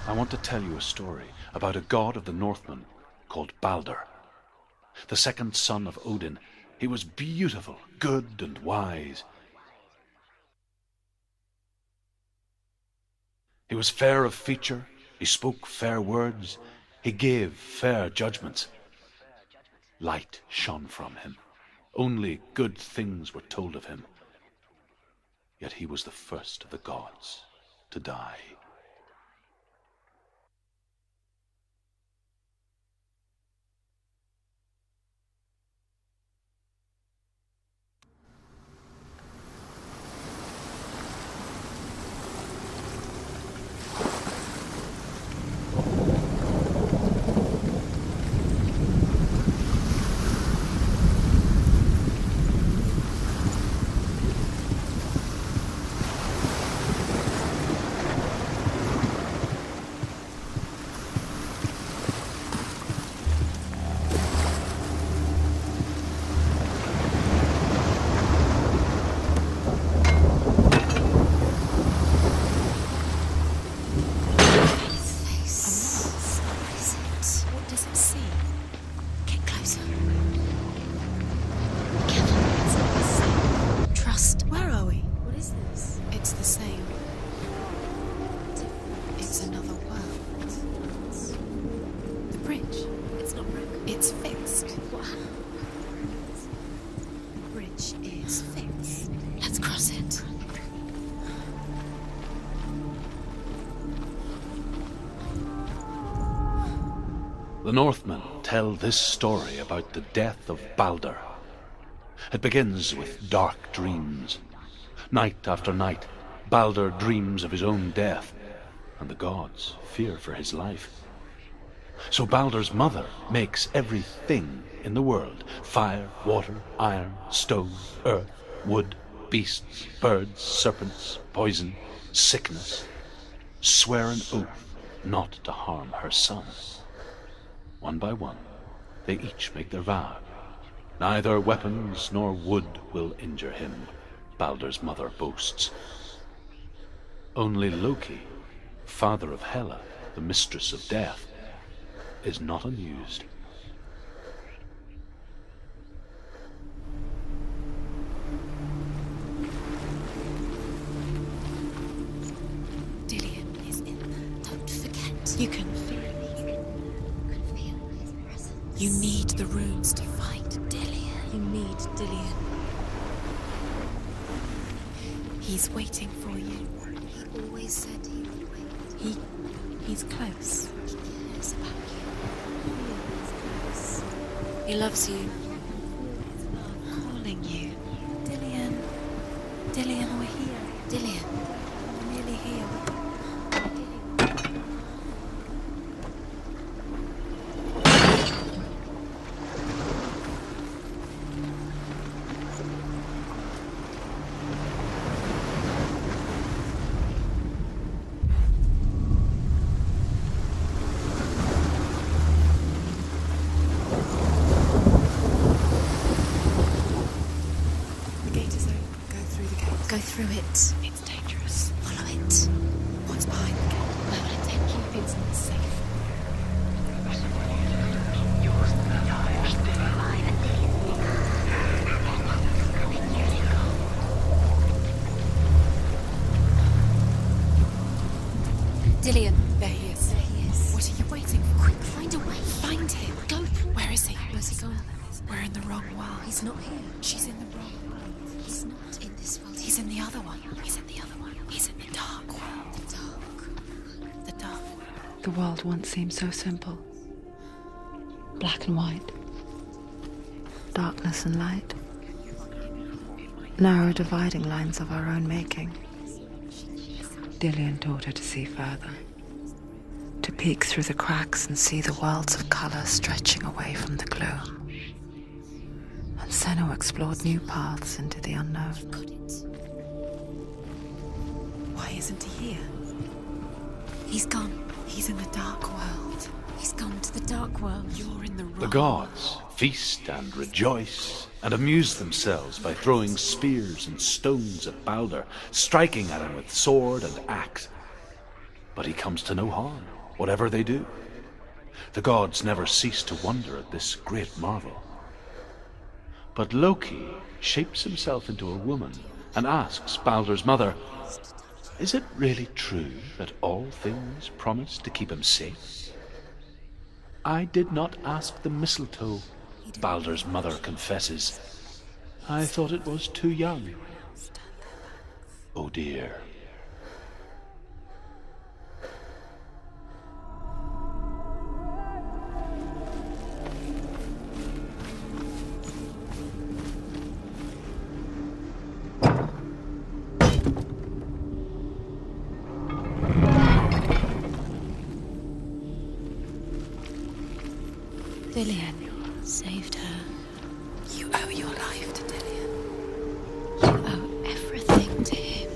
I want to tell you a story about a god of the Northmen called Balder. The second son of Odin, he was beautiful, good and wise. He was fair of feature, he spoke fair words, he gave fair judgments. Light shone from him. Only good things were told of him. Yet he was the first of the gods to die. The Northmen tell this story about the death of Balder. It begins with dark dreams. Night after night, Balder dreams of his own death, and the gods fear for his life. So Balder's mother makes everything in the world: fire, water, iron, stone, earth, wood, beasts, birds, serpents, poison, sickness, swear an oath not to harm her son. One by one, they each make their vow. Neither weapons nor wood will injure him, Balder's mother boasts. Only Loki, father of Hela, the mistress of death, is not amused. Dillion is in there. Don't forget. You can feel it. You need the runes to fight Dillion. You need Dillion. He's waiting for you. He always said he would wait. He's close. He cares about you. He loves you. Calling you. Dillion. Dillion, we're here. Dillion. We're nearly here. Go through it. It's dangerous. Follow it. What's behind the gate? Where will it take you if it's not safe? Dillion. There he is. There he is. What are you waiting for? Quick, find a way. Find him. Go through. Where is he? Where's he gone? We're in the wrong world. He's not here. She's in the wrong world. He's not in this world. He's in the other one. He's in the other one. He's in the dark world. The dark. The dark. The world once seemed so simple. Black and white. Darkness and light. Narrow dividing lines of our own making. Dillion taught her to see further. To peek through the cracks and see the worlds of colour stretching away from the gloom. And Senua explored new paths into the unknown. Why isn't he here? He's gone. He's in the dark world. He's gone to the dark world. You're in the wrong. The gods feast and rejoice and amuse themselves by throwing spears and stones at Balder, striking at him with sword and axe. but he comes to no harm, whatever they do. The gods never cease to wonder at this great marvel. But Loki shapes himself into a woman and asks Baldur's mother, is it really true that all things promise to keep him safe? I did not ask the mistletoe, Baldur's mother confesses. I thought it was too young. Oh dear. Dillian saved her. You owe your life to Dillian. You owe everything to him.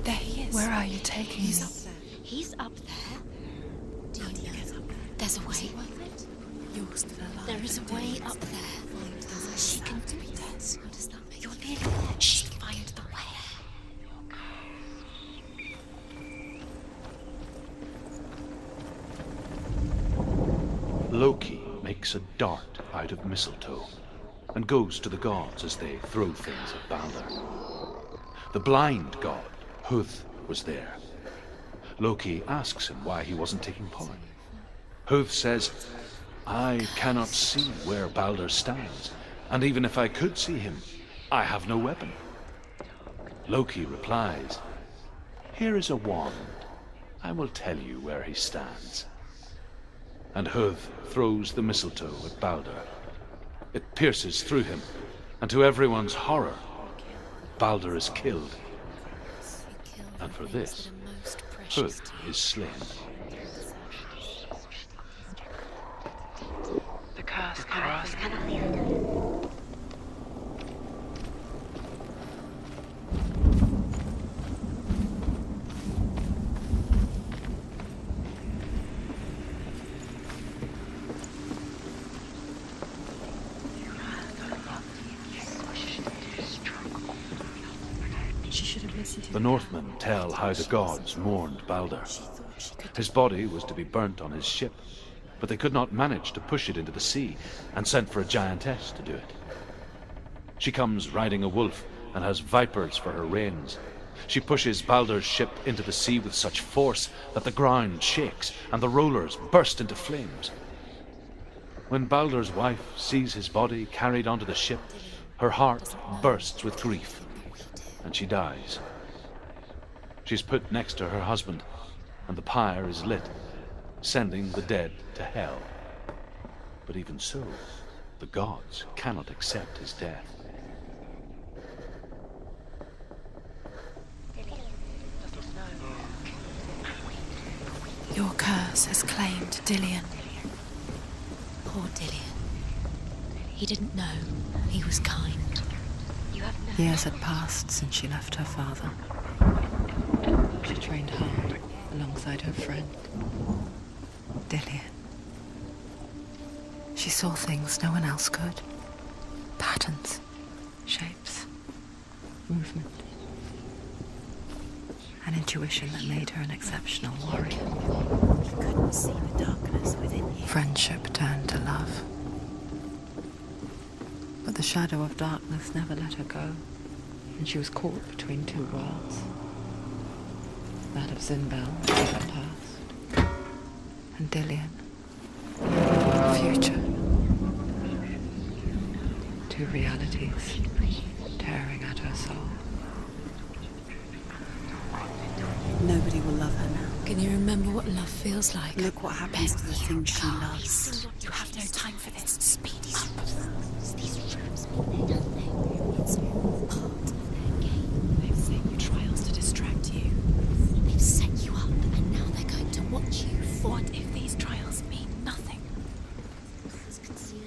There he is. Where are you taking He's me? up there. He's up there. Do you know? There's a way. You're still alive. There is a way up there. She can do this. What does that mean? You're nearly there. She can find the way. Loki makes a dart out of mistletoe and goes to the gods as they throw things at Balder. The blind god, Huth, was there. Loki asks him why he wasn't taking part. Huth says, I cannot see where Balder stands, and even if I could see him, I have no weapon. Loki replies, here is a wand. I will tell you where he stands. And Huth throws the mistletoe at Balder. It pierces through him, and to everyone's horror, Balder is killed. And for this, Huth is slain. The curse cannot be undone. The Northmen tell how the gods mourned Balder. His body was to be burnt on his ship, but they could not manage to push it into the sea and sent for a giantess to do it. She comes riding a wolf and has vipers for her reins. She pushes Balder's ship into the sea with such force that the ground shakes and the rollers burst into flames. When Balder's wife sees his body carried onto the ship, her heart bursts with grief, and she dies. She's put next to her husband, and the pyre is lit, sending the dead to hell. But even so, the gods cannot accept his death. Your curse has claimed Dillian. Poor Dillian. He didn't know. He was kind. Years had passed since she left her father. She trained hard alongside her friend. Dillian. She saw things no one else could. Patterns, shapes, movement. An intuition that made her an exceptional warrior. You couldn't see the darkness within you. Friendship turned to love. But the shadow of darkness never let her go, and she was caught between two worlds. That of Zinbel, of her past, and Dillian, future. Two realities tearing at her soul. Nobody will love her now. Can you remember what love feels like? Look what happens to the things she loves. You have no time for this. Speed up. These rooms mean they're nothing. It's all part of their game. They've set you trials to distract you. They've set you up, and now they're going to watch you fall. What if these trials mean nothing?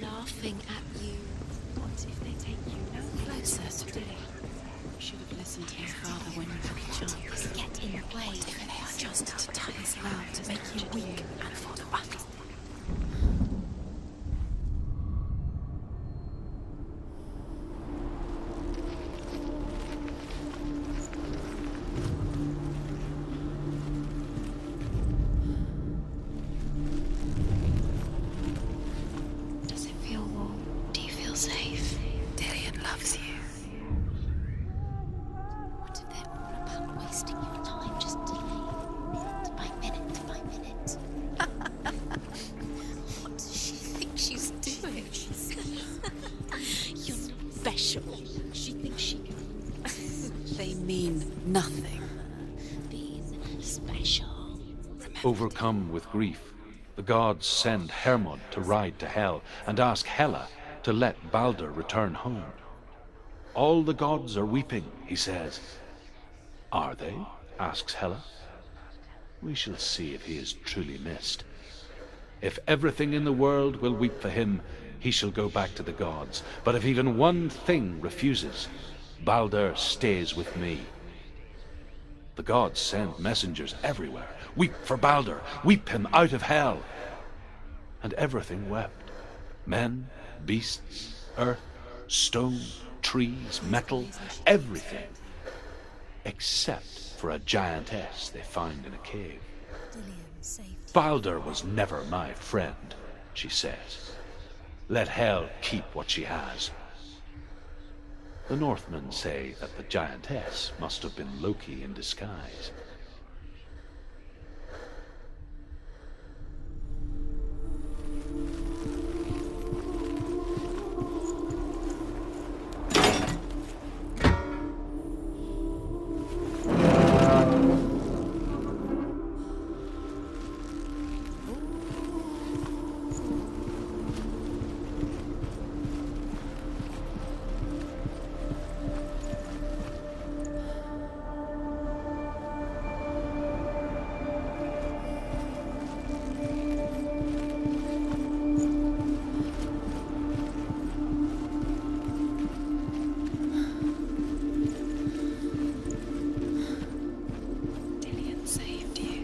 Laughing at you. What if they take you no closer to Dillian? You should have listened to his father when you took a chance. Get in the way. What if they are just to tie us around to make you weak and for the battle? Does it feel warm? Do you feel safe? Dillian loves you. What if they're all about wasting your time, just delaying by minute? What does she think she's doing? You're not special. She thinks she They mean nothing. being special. Overcome with grief, the gods send Hermod to ride to Hell and ask Hela to let Balder return home. All the gods are weeping, he says. Are they? Asks Hela. We shall see if he is truly missed. If everything in the world will weep for him, he shall go back to the gods. But if even one thing refuses, Balder stays with me. The gods send messengers everywhere. Weep for Balder, weep him out of Hell. And everything wept. Men, beasts, earth, stone, trees, metal, everything. Except for a giantess they find in a cave. Balder was never my friend, she says. Let Hell keep what she has. The Northmen say that the giantess must have been Loki in disguise. Dillian saved you.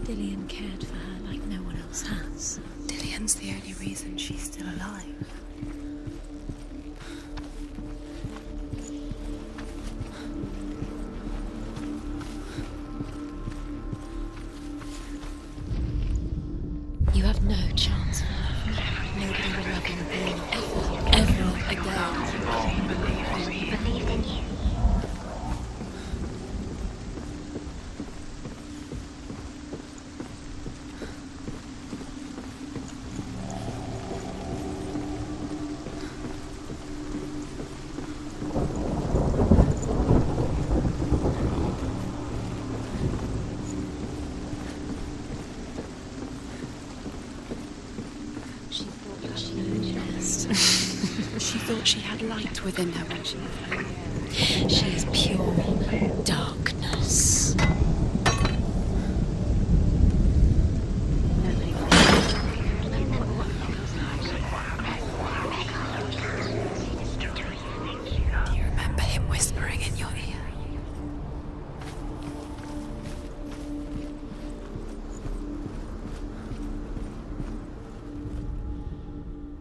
Dillian cared for her like no one else has. Dillian's the only reason she's still alive. You have no chance of love. Nobody will love you ever again. Believed in you. She thought she knew best. She thought she had light within her when she was young. She is pure darkness. Do you remember him whispering in your ear?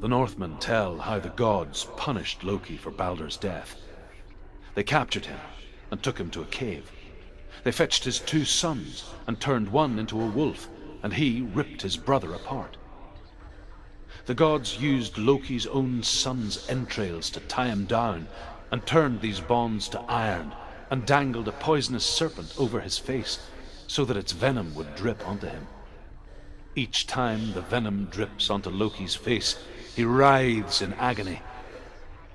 The Northmen tell how the gods punished Loki for Baldur's death. They captured him and took him to a cave. They fetched his 2 sons and turned one into a wolf, and he ripped his brother apart. The gods used Loki's own son's entrails to tie him down, and turned these bonds to iron, and dangled a poisonous serpent over his face, so that its venom would drip onto him. Each time the venom drips onto Loki's face, he writhes in agony.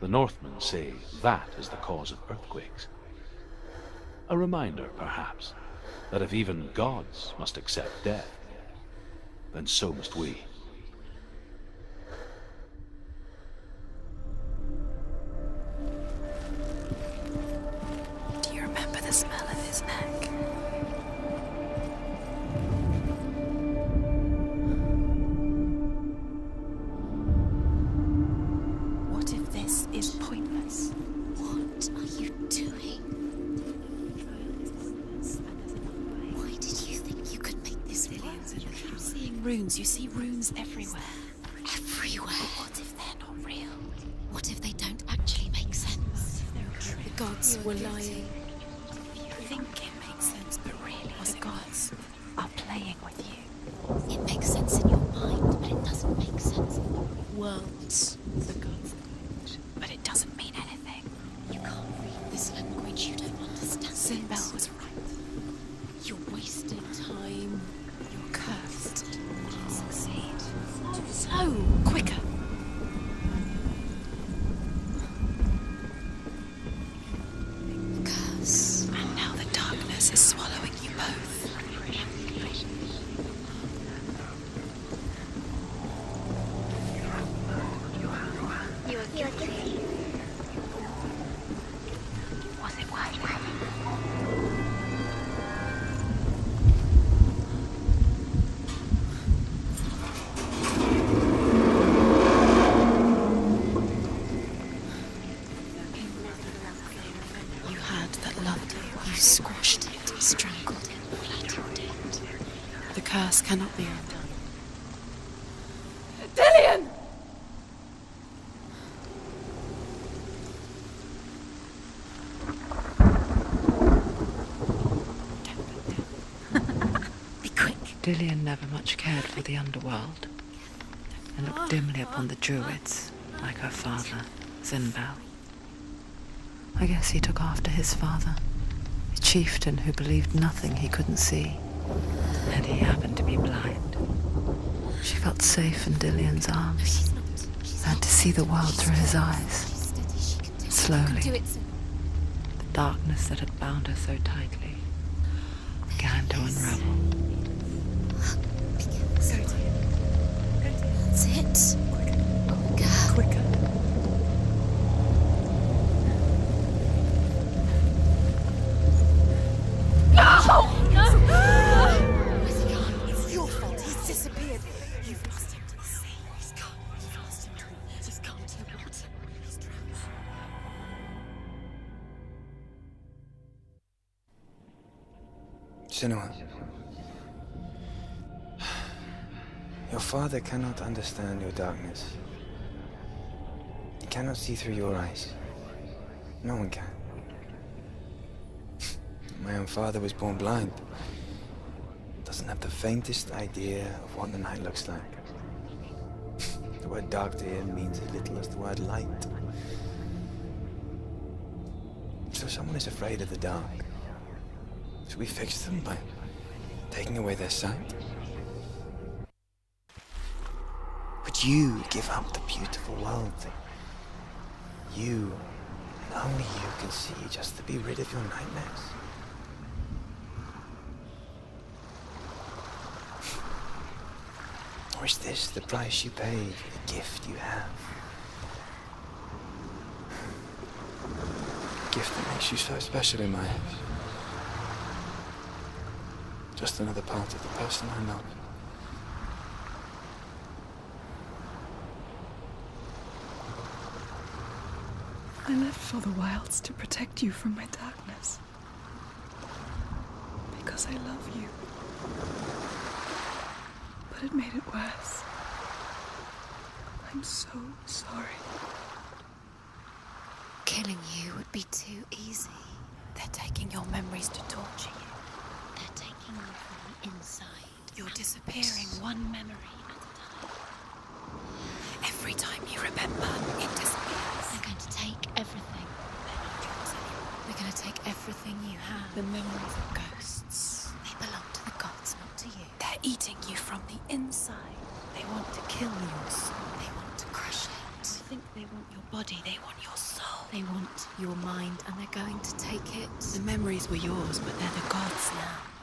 The Northmen say that is the cause of earthquakes. A reminder, perhaps, that if even gods must accept death, then so must we. Do you remember the smell of his neck? What if this is pointless? What are you doing? Why did you think you could make this work? You keep seeing runes. You see runes everywhere. Everywhere. What if they're not real? What if they don't actually make sense? The gods were lying. You think it makes sense, but really the gods are playing with you. It makes sense in your mind, but it doesn't make sense. Worlds. The gods language, but it doesn't mean anything. You can't read this language, you don't understand. Sinbel was right. You're wasting time. You're cursed. You'll succeed. Slow, quicker. Curse. And now the darkness is swallowing you both. You're guilty. Was it wise? You had that loved you. You squashed it, strangled it, flattened it. The curse cannot be undone. Dillion! Be quick. Dillion never much cared for the underworld, and looked dimly upon the druids, like her father, Sinbel. I guess he took after his father, a chieftain who believed nothing he couldn't see, and he happened to be blind. She felt safe in Dillion's arms, and to see the world through his eyes. Slowly, Do it. the darkness that had bound her so tightly began to unravel. That's it. Quicker. Quicker. Where's he gone? It's your fault. He's disappeared. You've lost him to the sea. He's gone. You've lost him to the... He's gone to the water. He's drowned. Senua, your father cannot understand your darkness. He cannot see through your eyes. No one can. My own father was born blind. Doesn't have the faintest idea of what the night looks like. The word dark to him means as little as the word light. So someone is afraid of the dark. Should we fix them by taking away their sight? Would you give up the beautiful world that you, and only you, can see just to be rid of your nightmares? Or is this the price you pay for the gift you have? A gift that makes you so special in my eyes. Just another part of the person I love. I left for the wilds to protect you from my darkness. Because I love you. But it made it worse. I I'm so sorry. Killing you would be too easy. They're taking your memories to torture you. They're taking you from the inside. You're disappearing one memory at a time. Every time you remember, it disappears. They're going to take everything. They're not yours anymore. They're going to take everything you have. The memories of ghosts. They belong to the gods, not to you. They're eating you from the inside. They want to kill your soul. They want to crush it. I think they want your body. They want your soul. They want your mind, and they're going to take it. The memories were yours, but they're the gods now.